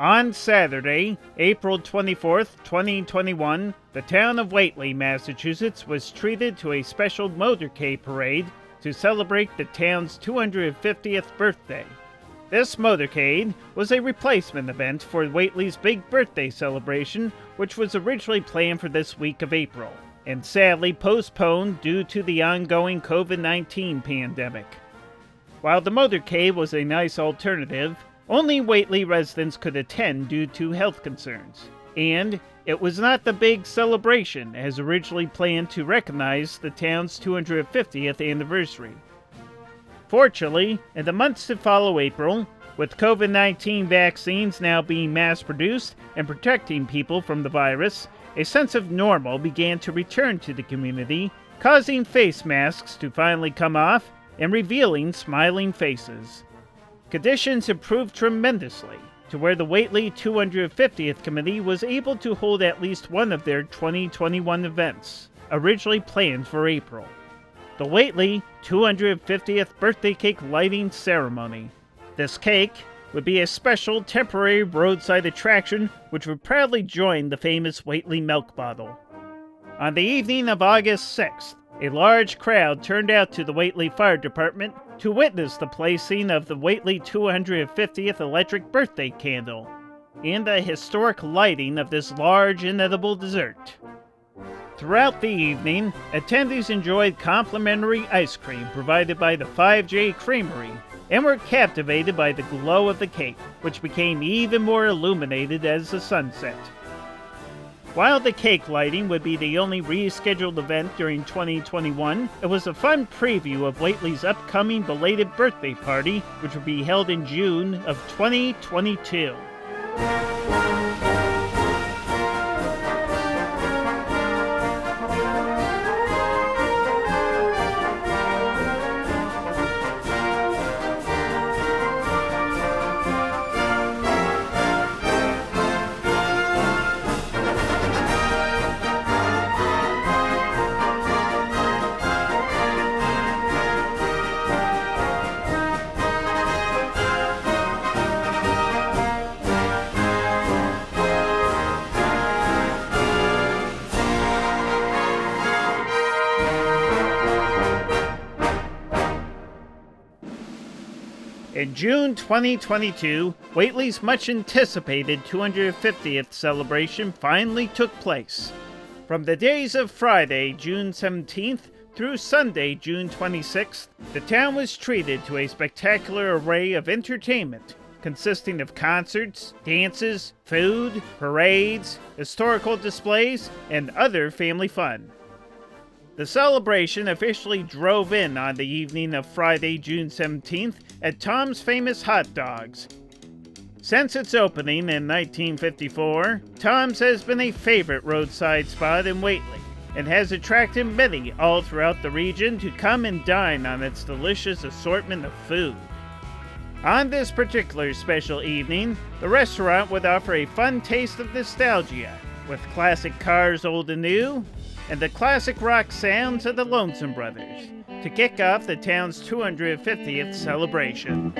On Saturday, April 24th, 2021, the town of Whately, Massachusetts was treated to a special motorcade parade to celebrate the town's 250th birthday. This motorcade was a replacement event for Whately's big birthday celebration, which was originally planned for this week of April, and sadly postponed due to the ongoing COVID-19 pandemic. While the motorcade was a nice alternative, only Whately residents could attend due to health concerns, and it was not the big celebration as originally planned to recognize the town's 250th anniversary. Fortunately, in the months to follow April, with COVID-19 vaccines now being mass-produced and protecting people from the virus, a sense of normal began to return to the community, causing face masks to finally come off and revealing smiling faces. Conditions improved tremendously, to where the Whately 250th Committee was able to hold at least one of their 2021 events, originally planned for April. The Whately 250th Birthday Cake Lighting Ceremony. This cake would be a special temporary roadside attraction which would proudly join the famous Whately milk bottle. On the evening of August 6th, a large crowd turned out to the Whately Fire Department to witness the placing of the Whately 250th electric birthday candle and the historic lighting of this large inedible dessert. Throughout the evening, attendees enjoyed complimentary ice cream provided by the 5J Creamery and were captivated by the glow of the cake, which became even more illuminated as the sun set. While the cake lighting would be the only rescheduled event during 2021, it was a fun preview of Whately's upcoming belated birthday party, which would be held in June of 2022. In June 2022, Whately's much-anticipated 250th celebration finally took place. From the days of Friday, June 17th, through Sunday, June 26th, the town was treated to a spectacular array of entertainment, consisting of concerts, dances, food, parades, historical displays, and other family fun. The celebration officially drove in on the evening of Friday, June 17th at Tom's Famous Hot Dogs. Since its opening in 1954, Tom's has been a favorite roadside spot in Whately and has attracted many all throughout the region to come and dine on its delicious assortment of food. On this particular special evening, the restaurant would offer a fun taste of nostalgia with classic cars old and new, and the classic rock sounds of the Lonesome Brothers to kick off the town's 250th celebration.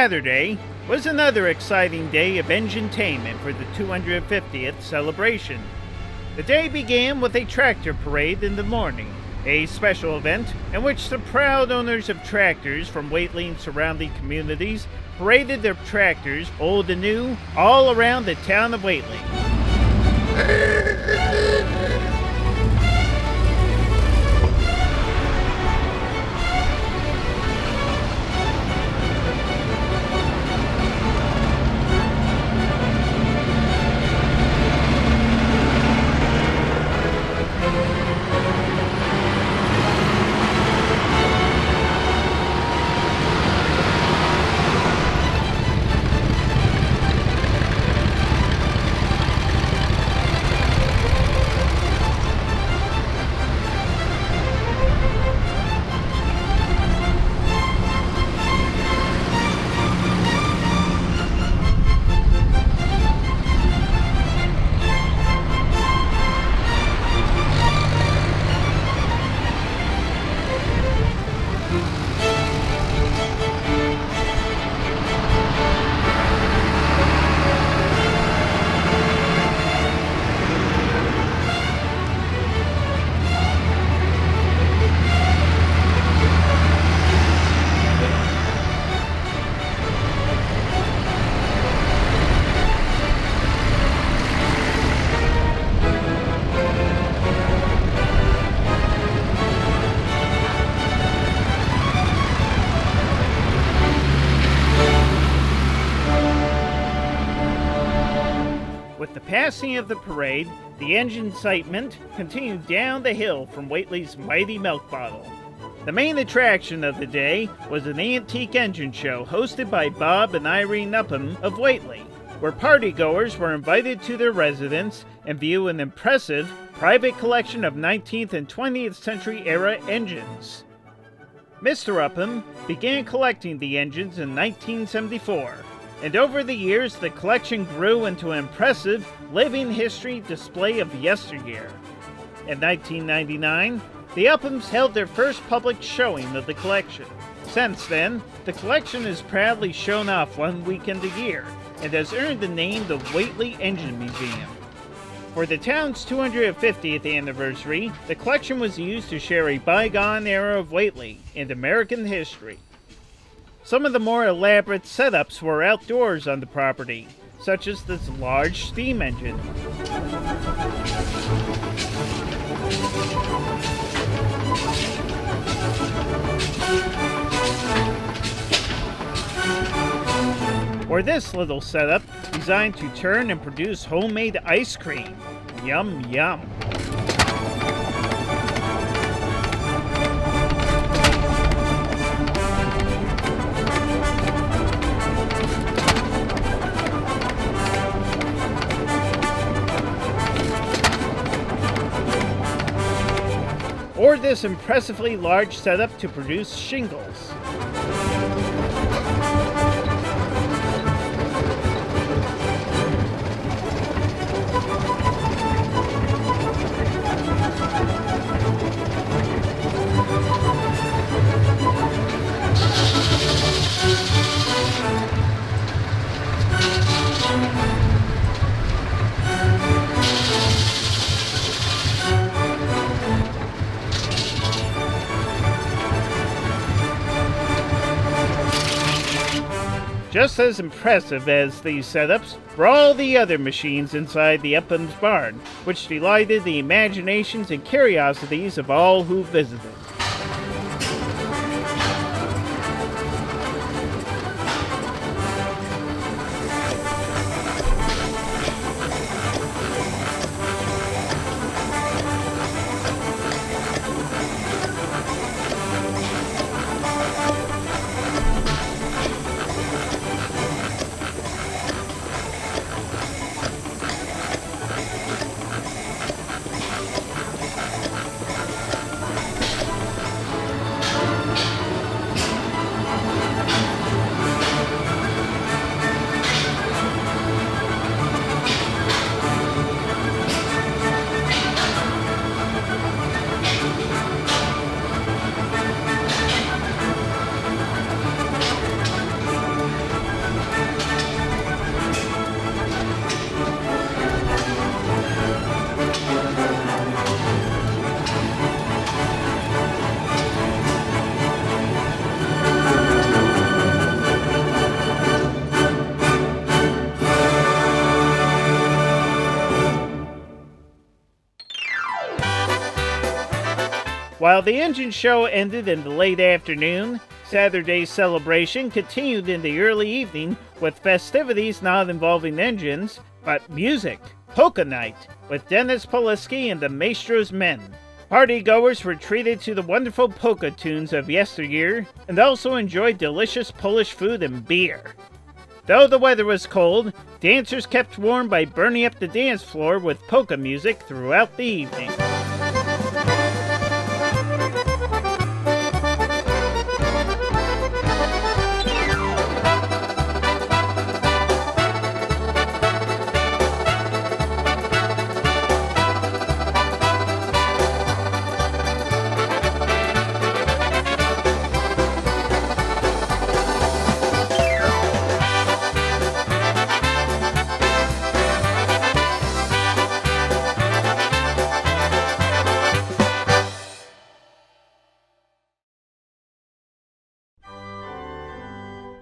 Saturday was another exciting day of enginetainment for the 250th celebration. The day began with a tractor parade in the morning, a special event in which the proud owners of tractors from Whately and surrounding communities paraded their tractors, old and new, all around the town of Whately. With the passing of the parade, the engine excitement continued down the hill from Whately's mighty milk bottle. The main attraction of the day was an antique engine show hosted by Bob and Irene Upham of Whately, where partygoers were invited to their residence and view an impressive private collection of 19th and 20th century era engines. Mr. Upham began collecting the engines in 1974. And over the years, the collection grew into an impressive living history display of yesteryear. In 1999, the Uphams held their first public showing of the collection. Since then, the collection is proudly shown off one weekend a year and has earned the name the Whately Engine Museum. For the town's 250th anniversary, the collection was used to share a bygone era of Whately and American history. Some of the more elaborate setups were outdoors on the property, such as this large steam engine. Or this little setup designed to turn and produce homemade ice cream. Yum, yum. Or this impressively large setup to produce shingles. Just as impressive as these setups were all the other machines inside the Upham's barn, which delighted the imaginations and curiosities of all who visited. While the engine show ended in the late afternoon, Saturday's celebration continued in the early evening with festivities not involving engines, but music, Polka Night, with Dennis Poliski and the Maestro's Men. Partygoers were treated to the wonderful polka tunes of yesteryear and also enjoyed delicious Polish food and beer. Though the weather was cold, dancers kept warm by burning up the dance floor with polka music throughout the evening.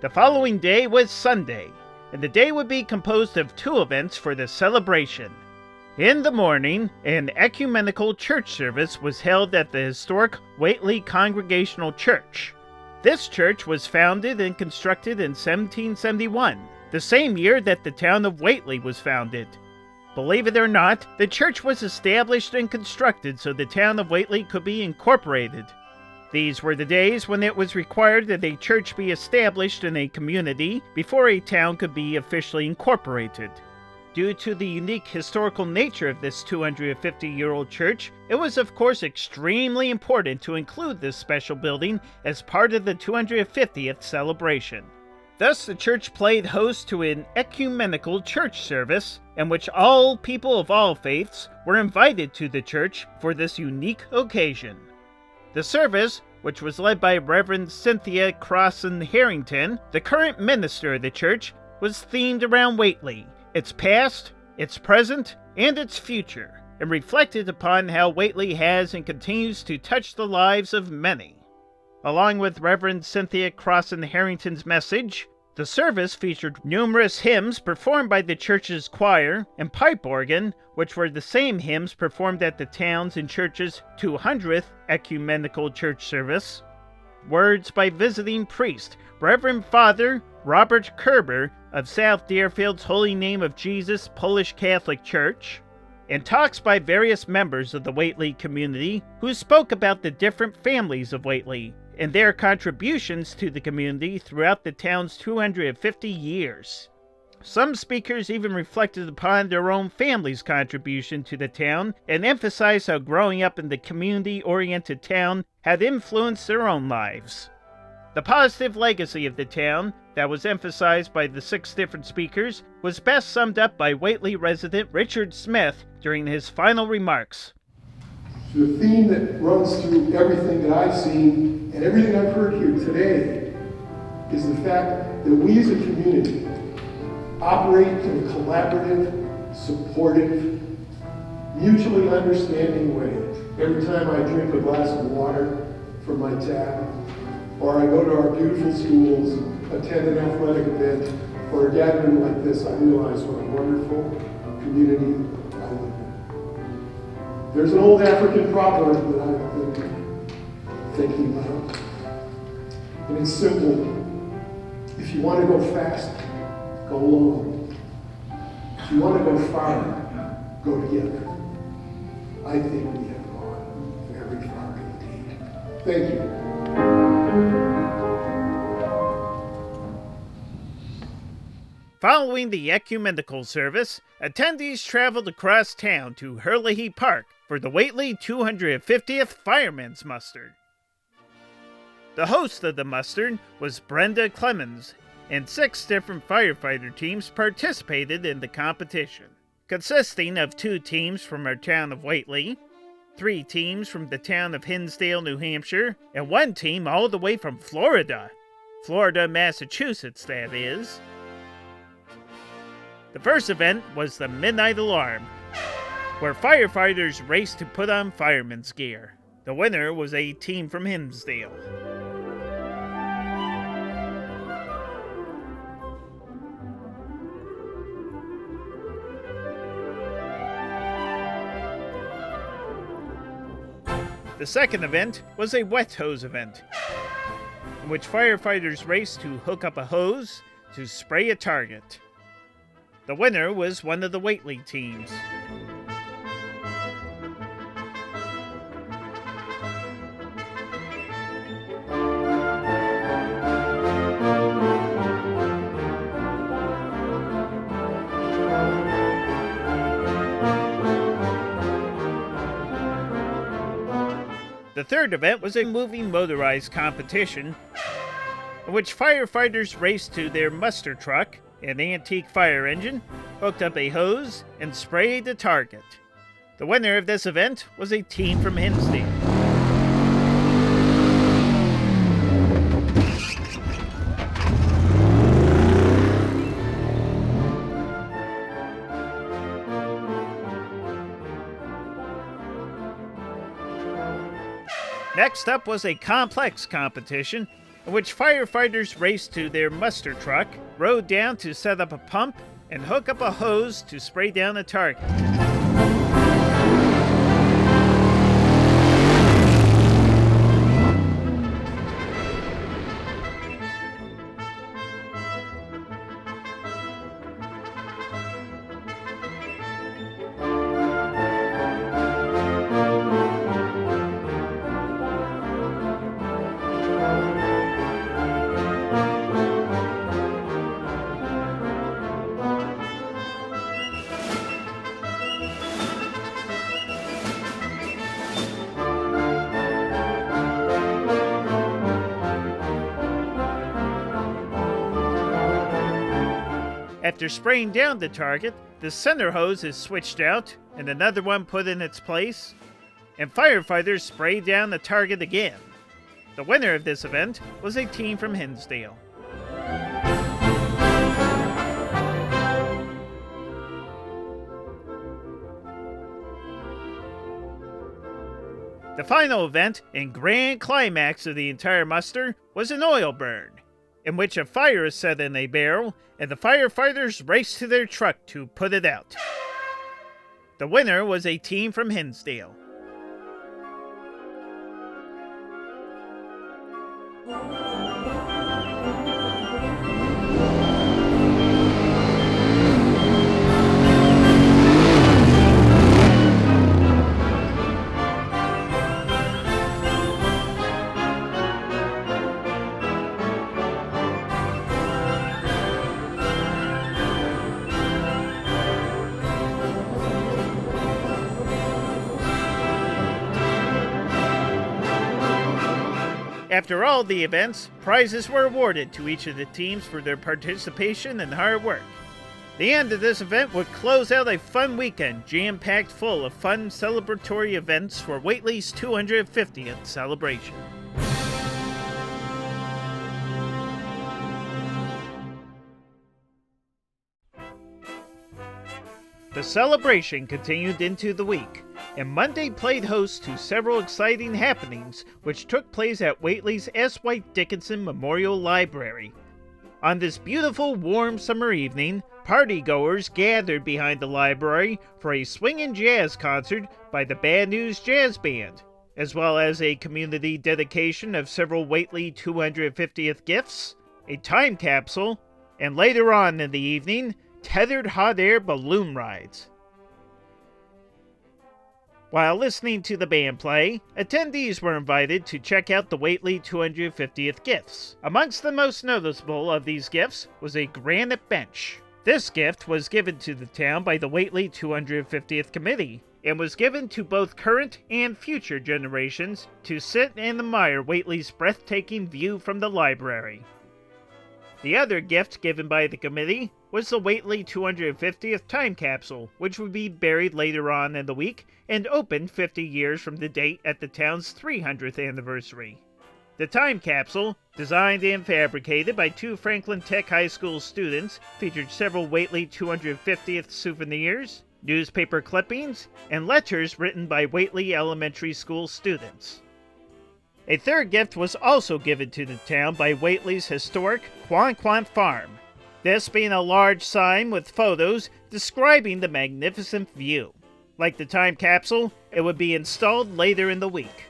The following day was Sunday, and the day would be composed of two events for the celebration. In the morning, an ecumenical church service was held at the historic Whately Congregational Church. This church was founded and constructed in 1771, the same year that the town of Whately was founded. Believe it or not, the church was established and constructed so the town of Whately could be incorporated. These were the days when it was required that a church be established in a community before a town could be officially incorporated. Due to the unique historical nature of this 250-year-old church, it was of course extremely important to include this special building as part of the 250th celebration. Thus, the church played host to an ecumenical church service in which all people of all faiths were invited to the church for this unique occasion. The service, which was led by Reverend Cynthia Crossan Harrington, the current minister of the church, was themed around Whately, its past, its present, and its future, and reflected upon how Whately has and continues to touch the lives of many. Along with Reverend Cynthia Crossan Harrington's message, the service featured numerous hymns performed by the church's choir and pipe organ, which were the same hymns performed at the town's and church's 200th ecumenical church service, words by visiting priest Reverend Father Robert Kerber of South Deerfield's Holy Name of Jesus Polish Catholic Church, and talks by various members of the Whately community who spoke about the different families of Whately and their contributions to the community throughout the town's 250 years. Some speakers even reflected upon their own family's contribution to the town and emphasized how growing up in the community-oriented town had influenced their own lives. The positive legacy of the town, that was emphasized by the 6 different speakers, was best summed up by Whately resident Richard Smith during his final remarks. The theme that runs through everything that I've seen and everything I've heard here today is the fact that we as a community operate in a collaborative, supportive, mutually understanding way. Every time I drink a glass of water from my tap, or I go to our beautiful schools, attend an athletic event, or a gathering like this, I realize what a wonderful community I live in. There's an old African proverb that I've been thinking about, and it's simple. If you want to go fast, go alone. If you want to go far, go together. I think we have gone very far indeed. Thank you. Following the ecumenical service, attendees traveled across town to Herlihy Park for the Whately 250th Firemen's Muster. The host of the muster was Brenda Clemens, and 6 different firefighter teams participated in the competition, consisting of 2 teams from our town of Whately, 3 teams from the town of Hinsdale, New Hampshire, and 1 team all the way from Florida, Massachusetts, that is. The first event was the Midnight Alarm, where firefighters raced to put on fireman's gear. The winner was a team from Hinsdale. The The second event was a wet hose event, in which firefighters raced to hook up a hose to spray a target. The winner was one of the Whately teams. The third event was a moving motorized competition in which firefighters raced to their muster truck, an antique fire engine, hooked up a hose, and sprayed the target. The winner of this event was a team from Hinsdale. Next up was a complex competition in which firefighters raced to their muster truck, rode down to set up a pump, and hook up a hose to spray down a target. After spraying down the target, the center hose is switched out and another one put in its place, and firefighters spray down the target again. The winner of this event was a team from Hinsdale. The final event and grand climax of the entire muster was an oil burn, in which a fire is set in a barrel and the firefighters race to their truck to put it out. The winner was a team from Hinsdale. After all the events, prizes were awarded to each of the teams for their participation and hard work. The end of this event would close out a fun weekend jam-packed full of fun celebratory events for Whately's 250th celebration. The celebration continued into the week, and Monday played host to several exciting happenings which took place at Whately's S. White Dickinson Memorial Library. On this beautiful, warm summer evening, partygoers gathered behind the library for a swingin' jazz concert by the Bad News Jazz Band, as well as a community dedication of several Whately 250th gifts, a time capsule, and later on in the evening, tethered hot air balloon rides. While listening to the band play, attendees were invited to check out the Whately 250th gifts. Amongst the most noticeable of these gifts was a granite bench. This gift was given to the town by the Whately 250th Committee, and was given to both current and future generations to sit and admire Whately's breathtaking view from the library. The other gift given by the committee was the Whately 250th time capsule, which would be buried later on in the week and opened 50 years from the date at the town's 300th anniversary. The time capsule, designed and fabricated by two Franklin Tech High School students, featured several Whately 250th souvenirs, newspaper clippings, and letters written by Whately Elementary School students. A third gift was also given to the town by Whately's historic Quanquant Farm, this being a large sign with photos describing the magnificent view. Like the time capsule, it would be installed later in the week.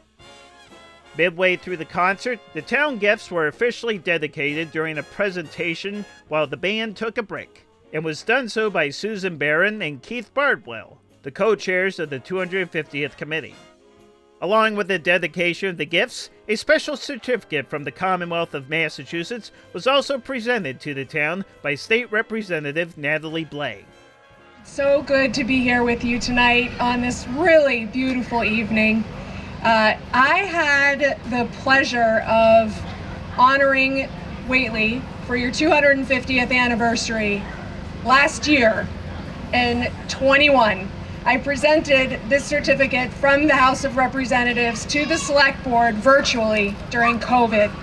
Midway through the concert, the town gifts were officially dedicated during a presentation while the band took a break, and was done so by Susan Barron and Keith Bardwell, the co-chairs of the 250th Committee. Along with the dedication of the gifts, a special certificate from the Commonwealth of Massachusetts was also presented to the town by State Representative Natalie Blais. So good to be here with you tonight on this really beautiful evening. I had the pleasure of honoring Whately for your 250th anniversary last year in 21. I presented this certificate from the House of Representatives to the Select Board virtually during COVID.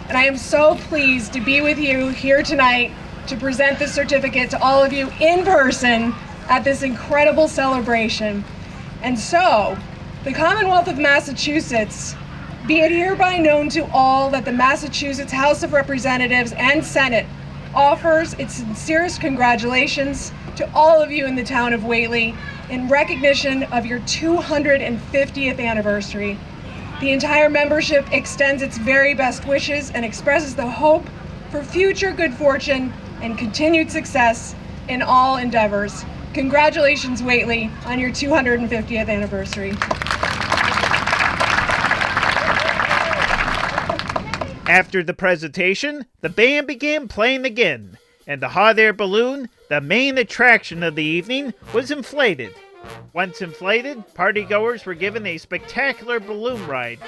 And I am so pleased to be with you here tonight to present this certificate to all of you in person at this incredible celebration. And so, the Commonwealth of Massachusetts, be it hereby known to all that the Massachusetts House of Representatives and Senate offers its sincerest congratulations to all of you in the town of Whately in recognition of your 250th anniversary. The entire membership extends its very best wishes and expresses the hope for future good fortune and continued success in all endeavors. Congratulations, Whately, on your 250th anniversary. After the presentation, the band began playing again, and the hot air balloon, the main attraction of the evening, was inflated. Once inflated, partygoers were given a spectacular balloon ride.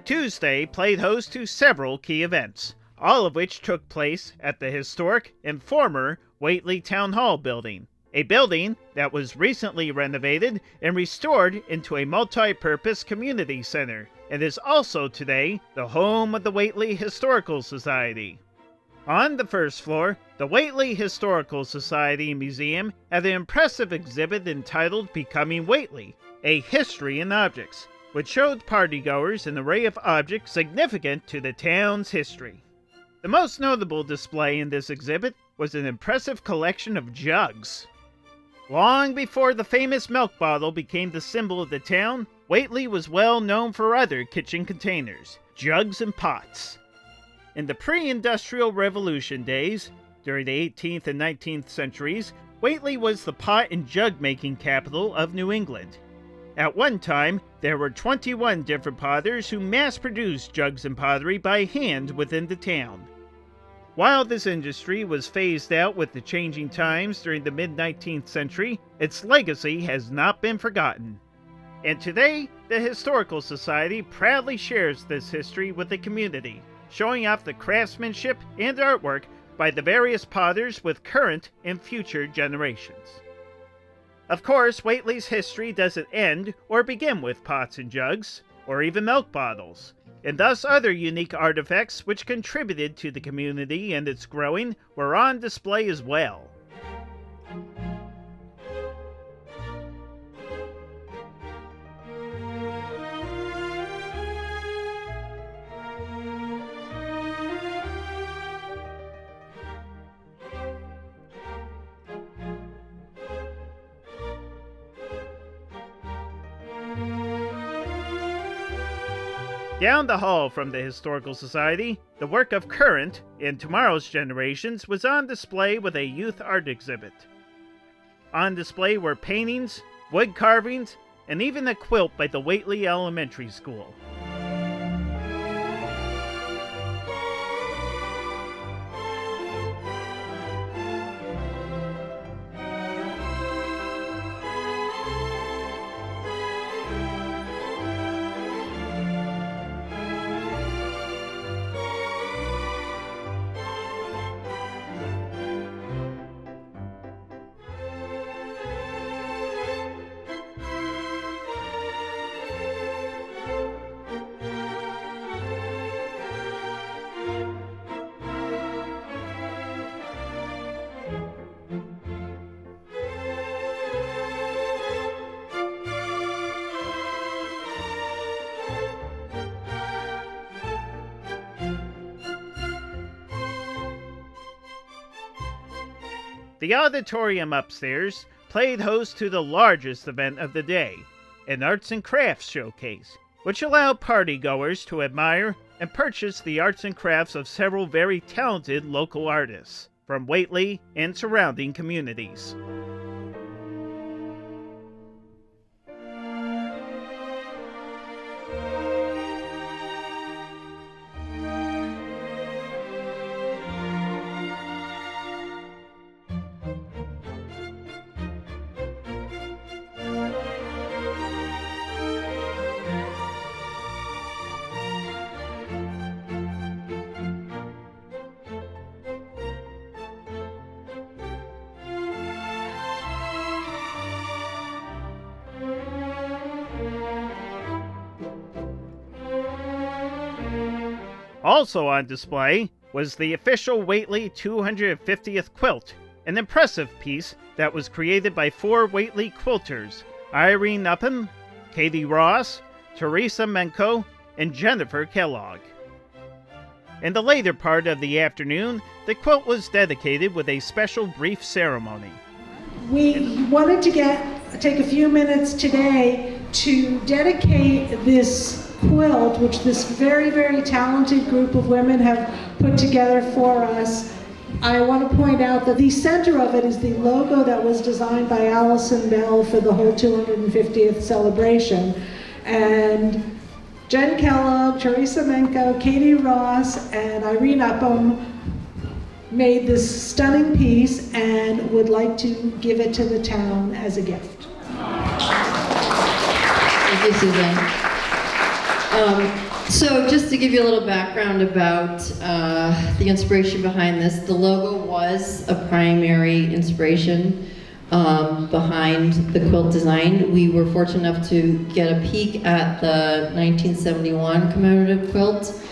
Tuesday played host to several key events, all of which took place at the historic and former Whately Town Hall building. a building that was recently renovated and restored into a multi-purpose community center, and is also today the home of the Whately Historical Society. On the first floor, the Whately Historical Society Museum had an impressive exhibit entitled Becoming Whately, A History in Objects, which showed partygoers an array of objects significant to the town's history. The most notable display in this exhibit was an impressive collection of jugs. Long before the famous milk bottle became the symbol of the town, Whately was well known for other kitchen containers, jugs and pots. In the pre-industrial revolution days, during the 18th and 19th centuries, Whately was the pot and jug making capital of New England. At one time, there were 21 different potters who mass-produced jugs and pottery by hand within the town. While this industry was phased out with the changing times during the mid-19th century, its legacy has not been forgotten. And today, the Historical Society proudly shares this history with the community, showing off the craftsmanship and artwork by the various potters with current and future generations. Of course, Whately's history doesn't end or begin with pots and jugs, or even milk bottles, and thus other unique artifacts which contributed to the community and its growing were on display as well. Down the hall from the Historical Society, the work of current and tomorrow's generations was on display with a youth art exhibit. On display were paintings, wood carvings, and even a quilt by the Whately Elementary School. The auditorium upstairs played host to the largest event of the day, an arts and crafts showcase, which allowed partygoers to admire and purchase the arts and crafts of several very talented local artists from Whately and surrounding communities. Also on display was the official Whately 250th quilt, an impressive piece that was created by 4 Whately quilters, Irene Upham, Katie Ross, Teresa Menko, and Jennifer Kellogg. In the later part of the afternoon, the quilt was dedicated with a special brief ceremony. We wanted to take a few minutes today to dedicate this quilt, which this very, very talented group of women have put together for us. I want to point out that the center of it is the logo that was designed by Allison Bell for the whole 250th celebration. And Jen Kellogg, Teresa Menko, Katie Ross, and Irene Upham made this stunning piece and would like to give it to the town as a gift. Thank you, Suzanne. So just to give you a little background about the inspiration behind this, the logo was a primary inspiration behind the quilt design. We were fortunate enough to get a peek at the 1971 commemorative quilt,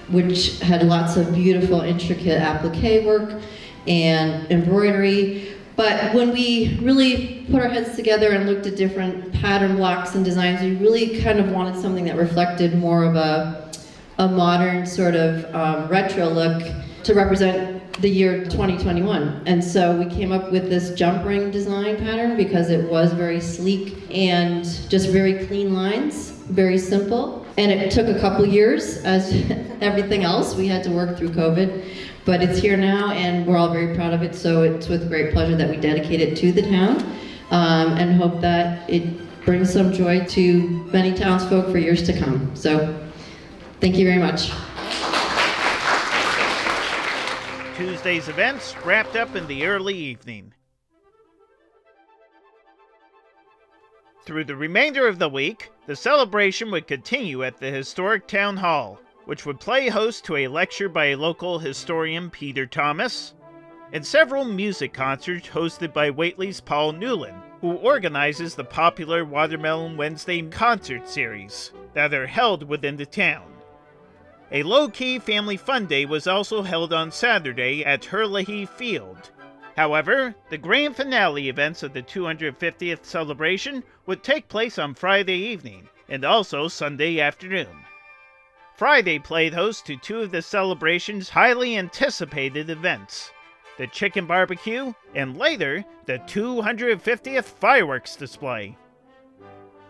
which had lots of beautiful, intricate applique work and embroidery. But when we really put our heads together and looked at different pattern blocks and designs, we really kind of wanted something that reflected more of a modern sort of retro look to represent the year 2021. And so we came up with this jump ring design pattern because it was very sleek and just very clean lines, very simple. And it took a couple years, as everything else. We had to work through COVID, but it's here now and we're all very proud of it. So it's with great pleasure that we dedicate it to the town and hope that it brings some joy to many townsfolk for years to come. So thank you very much. Tuesday's events wrapped up in the early evening. Through the remainder of the week, the celebration would continue at the historic town hall, which would play host to a lecture by local historian Peter Thomas, and several music concerts hosted by Whately's Paul Newland, who organizes the popular Watermelon Wednesday concert series that are held within the town. A low-key family fun day was also held on Saturday at Herlihy Field. However, the grand finale events of the 250th celebration would take place on Friday evening and also Sunday afternoon. Friday played host to two of the celebration's highly anticipated events, the chicken barbecue and later the 250th fireworks display.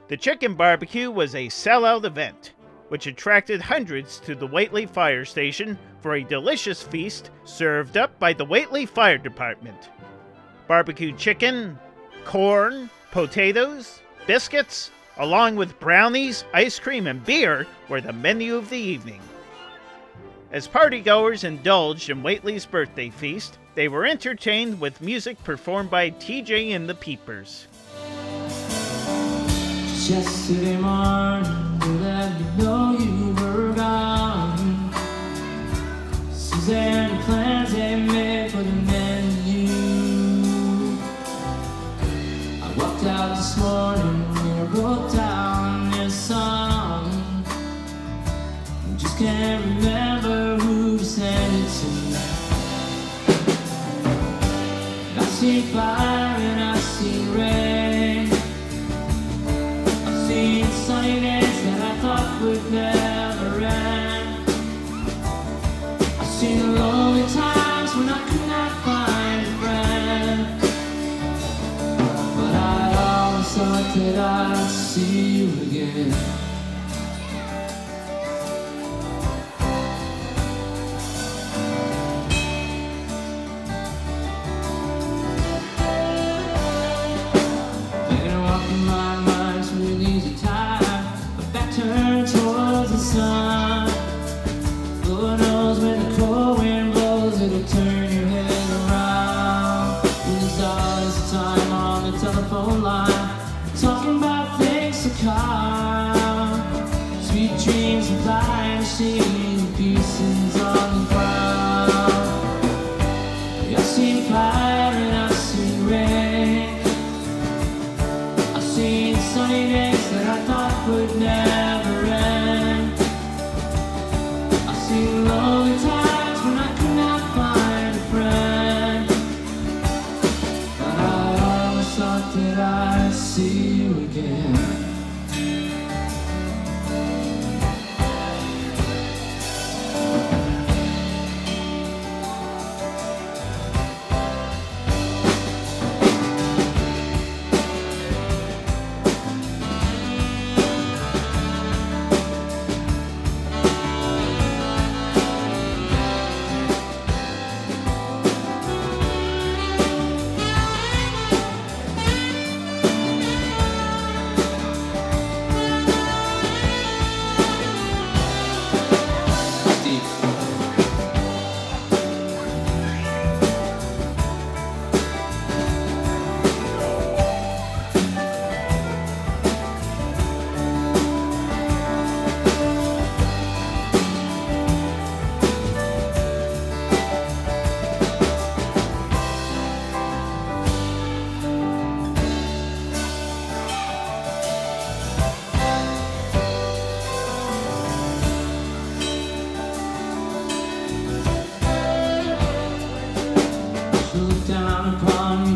The chicken barbecue was a sellout event, which attracted hundreds to the Whately Fire Station for a delicious feast served up by the Whately Fire Department. Barbecued chicken, corn, potatoes, biscuits, along with brownies, ice cream, and beer were the menu of the evening. As partygoers indulged in Whately's birthday feast, they were entertained with music performed by TJ and the Peepers. Yesterday morning, you let me know you were gone. Suzanne, the plans they made for the menu. I walked out this morning and I wrote down this song. I just can't remember who to send it to. I see fire and I see rain. Sunny days that I thought would never end. I've seen the lonely times when I could not find a friend. But I always thought that I'd see you again. Been walking my mind through an easy time. Turn towards the sun. Lord knows when the cold wind blows, it'll turn your head around. There's always a time on the telephone line, talking about things to come. Sweet dreams and flying machines and pieces on the ground. I've seen fire and I've seen rain. I've seen sunny days that I thought would never. Lonely times when I could not find a friend. But I always thought that I'd see you again.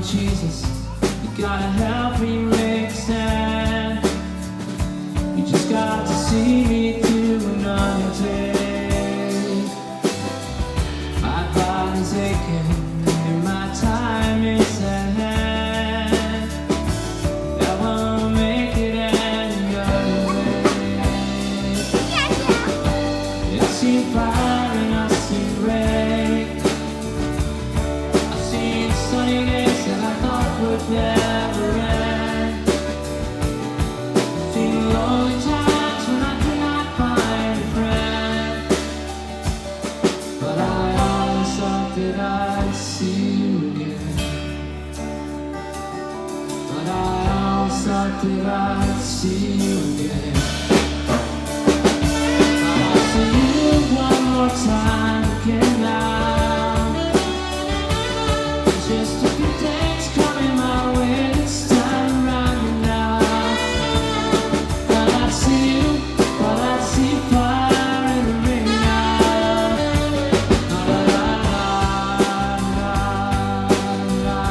Jesus, you gotta help me make a stand. You just got to see me through another day. My body's aching and my time is at hand. I won't make it any other way. I see fire and I see rain. I see sunny days that I thought would never end. I see lonely times when I could not find a friend. But I always thought that I'd see you again. But I always thought that I'd see you again. I'll see you one more time again now. There's just a few things coming my way this time around now. But I see you, but I see fire in the ring now. La la la la la la la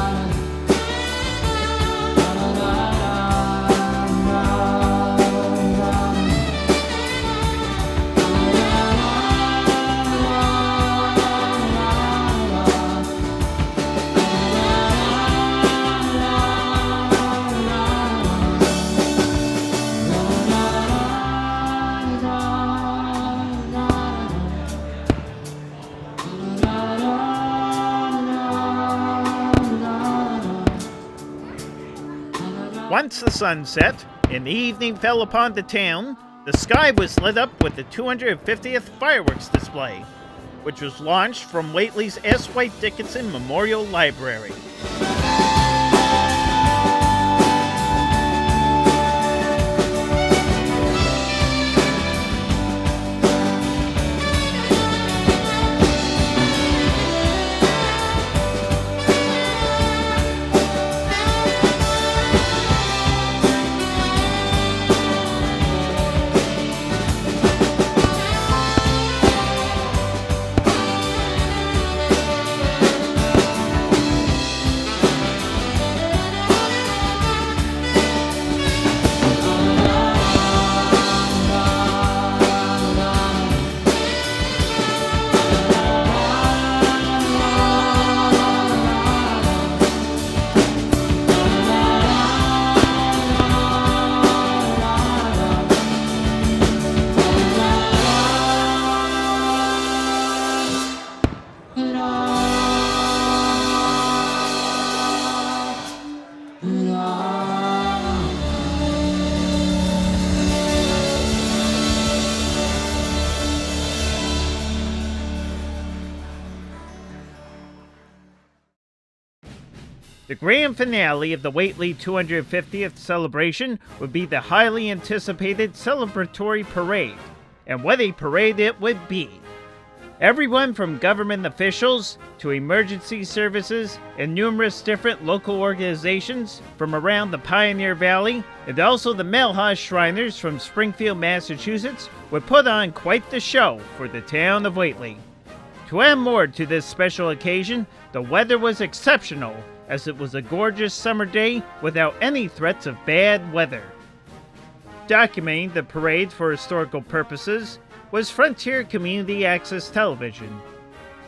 Once the sun set and the evening fell upon the town, the sky was lit up with the 250th fireworks display, which was launched from Whately's S. White Dickinson Memorial Library. The grand finale of the Whately 250th celebration would be the highly anticipated celebratory parade. And what a parade it would be! Everyone from government officials to emergency services and numerous different local organizations from around the Pioneer Valley, and also the Malhas Shriners from Springfield, Massachusetts, would put on quite the show for the town of Whately. To add more to this special occasion, the weather was exceptional, as it was a gorgeous summer day without any threats of bad weather. Documenting the parade for historical purposes was Frontier Community Access Television,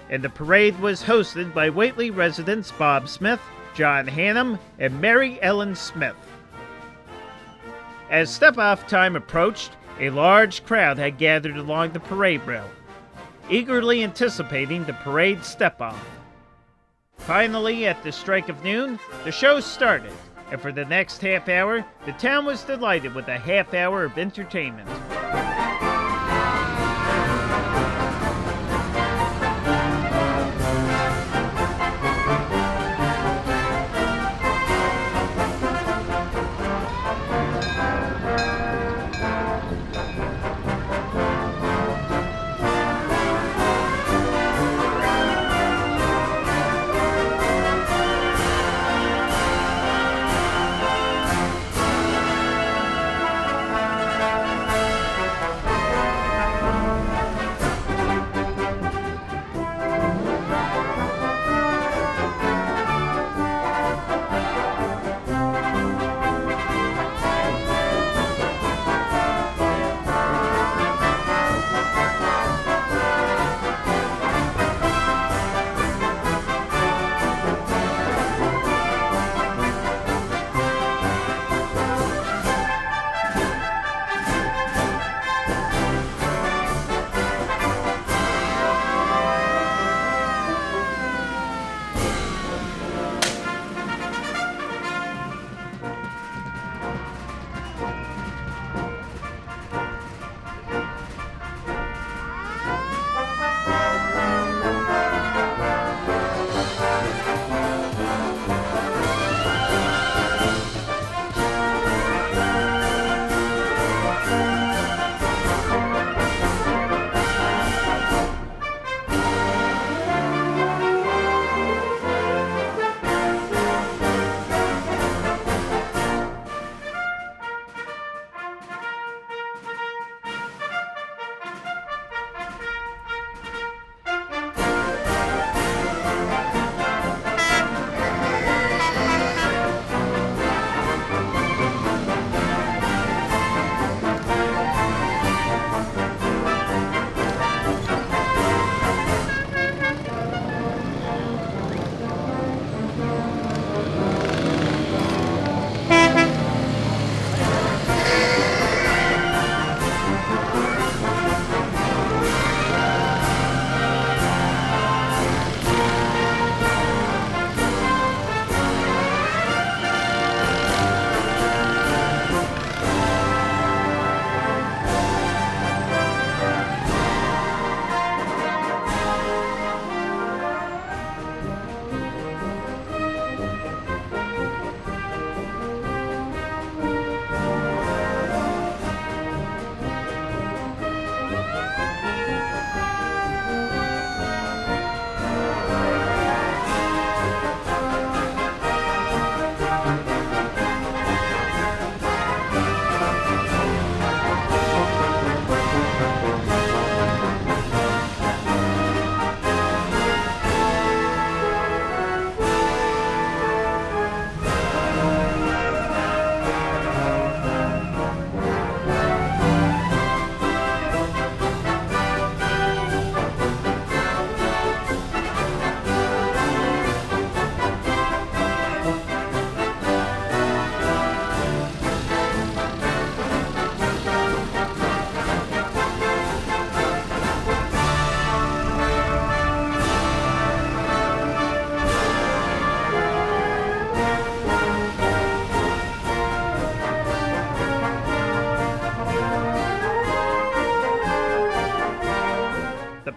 and the parade was hosted by Whately residents Bob Smith, John Hannum, and Mary Ellen Smith. As step-off time approached, a large crowd had gathered along the parade route, eagerly anticipating the parade step-off. Finally, at the strike of noon, the show started, and for the next half hour, the town was delighted with a half hour of entertainment.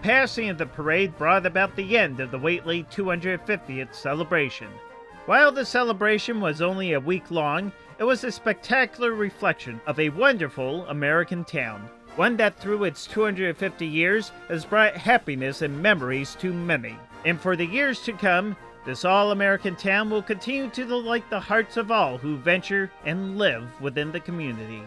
passing of the parade brought about the end of the Whately 250th celebration. While the celebration was only a week long, it was a spectacular reflection of a wonderful American town, one that through its 250 years has brought happiness and memories to many. And for the years to come, this all-American town will continue to delight the hearts of all who venture and live within the community.